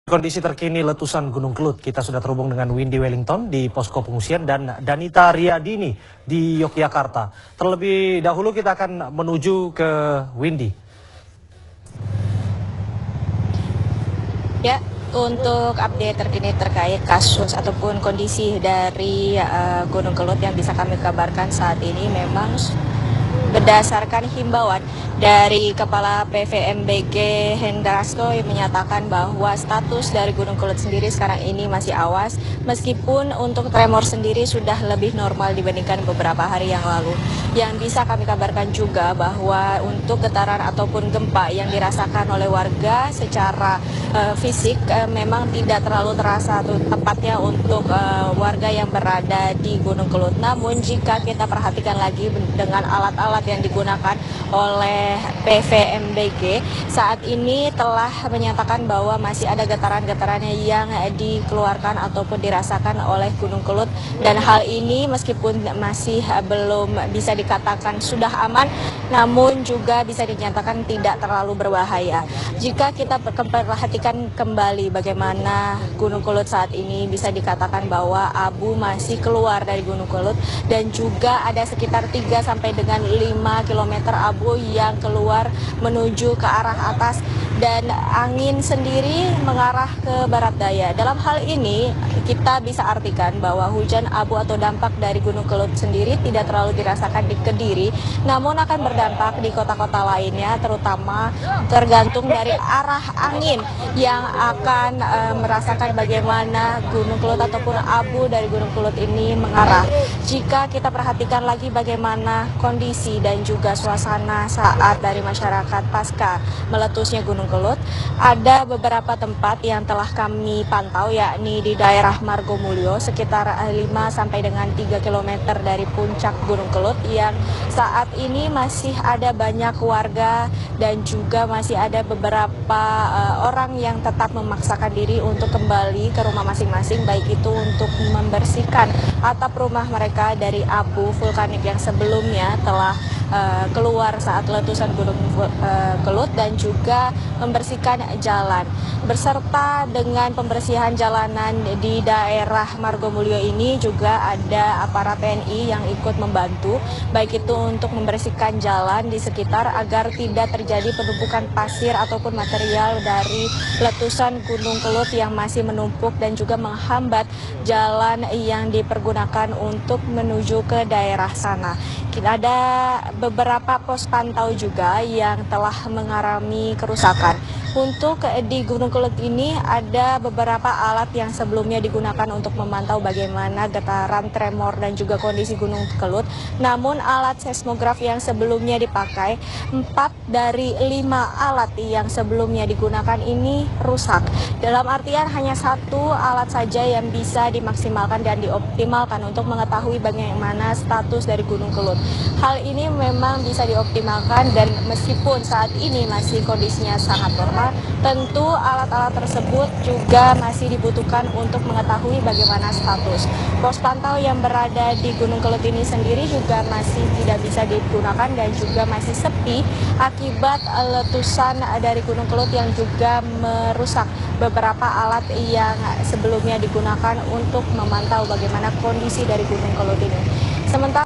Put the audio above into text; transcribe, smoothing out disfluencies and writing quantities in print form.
Kondisi terkini letusan Gunung Kelut, kita sudah terhubung dengan Windy Wellington di posko pengungsian dan Danita Riyadini di Yogyakarta. Terlebih dahulu kita akan menuju ke Windy. Ya, untuk update terkini terkait kasus ataupun kondisi dari Gunung Kelut yang bisa kami kabarkan saat ini memang berdasarkan himbauan dari Kepala PVMBG Hendrasto yang menyatakan bahwa status dari Gunung Kelut sendiri sekarang ini masih awas, meskipun untuk tremor sendiri sudah lebih normal dibandingkan beberapa hari yang lalu. Yang bisa kami kabarkan juga bahwa untuk getaran ataupun gempa yang dirasakan oleh warga secara fisik memang tidak terlalu terasa tepatnya untuk warga yang berada di Gunung Kelut. Namun jika kita perhatikan lagi dengan alat-alat yang digunakan oleh PVMBG saat ini telah menyatakan bahwa masih ada getaran-getaran yang dikeluarkan ataupun dirasakan oleh Gunung Kelut, dan hal ini meskipun masih belum bisa dikatakan sudah aman, namun juga bisa dinyatakan tidak terlalu berbahaya. Jika kita perhatikan kembali bagaimana Gunung Kelut saat ini, bisa dikatakan bahwa abu masih keluar dari Gunung Kelut dan juga ada sekitar 3 sampai dengan 5 km abu yang keluar menuju ke arah atas, dan angin sendiri mengarah ke barat daya. Dalam hal ini kita bisa artikan bahwa hujan abu atau dampak dari Gunung Kelut sendiri tidak terlalu dirasakan di Kediri, namun akan berdampak di kota-kota lainnya, terutama tergantung dari arah angin yang akan merasakan bagaimana Gunung Kelut ataupun abu dari Gunung Kelut ini mengarah. Jika kita perhatikan lagi bagaimana kondisi dan juga suasana saat dari masyarakat pasca meletusnya Gunung Kelut, ada beberapa tempat yang telah kami pantau, yakni di daerah Margomulyo sekitar 5 sampai dengan 3 km dari puncak Gunung Kelut, yang saat ini masih ada banyak warga dan juga masih ada beberapa orang yang tetap memaksakan diri untuk kembali ke rumah masing-masing, baik itu untuk membersihkan atap rumah mereka dari abu vulkanik yang sebelumnya telah keluar saat letusan Gunung Kelut, dan juga membersihkan jalan. Beserta dengan pembersihan jalanan di daerah Margomulyo ini juga ada aparat TNI yang ikut membantu, baik itu untuk membersihkan jalan di sekitar agar tidak terjadi penumpukan pasir ataupun material dari letusan Gunung Kelut yang masih menumpuk dan juga menghambat jalan yang dipergunakan untuk menuju ke daerah sana. Ada beberapa pos pantau juga yang telah mengalami kerusakan. Untuk di Gunung Kelut ini ada beberapa alat yang sebelumnya digunakan untuk memantau bagaimana getaran, tremor, dan juga kondisi Gunung Kelut. Namun alat seismograf yang sebelumnya dipakai, 4 dari 5 alat yang sebelumnya digunakan ini rusak. Dalam artian hanya 1 alat saja yang bisa dimaksimalkan dan dioptimalkan untuk mengetahui bagaimana status dari Gunung Kelut. Hal ini memang bisa dioptimalkan, dan meskipun saat ini masih kondisinya sangat normal, tentu alat-alat tersebut juga masih dibutuhkan untuk mengetahui bagaimana status. Pos pantau yang berada di Gunung Kelut ini sendiri juga masih tidak bisa digunakan dan juga masih sepi akibat letusan dari Gunung Kelut yang juga merusak beberapa alat yang sebelumnya digunakan untuk memantau bagaimana kondisi dari Gunung Kelut ini. Sementara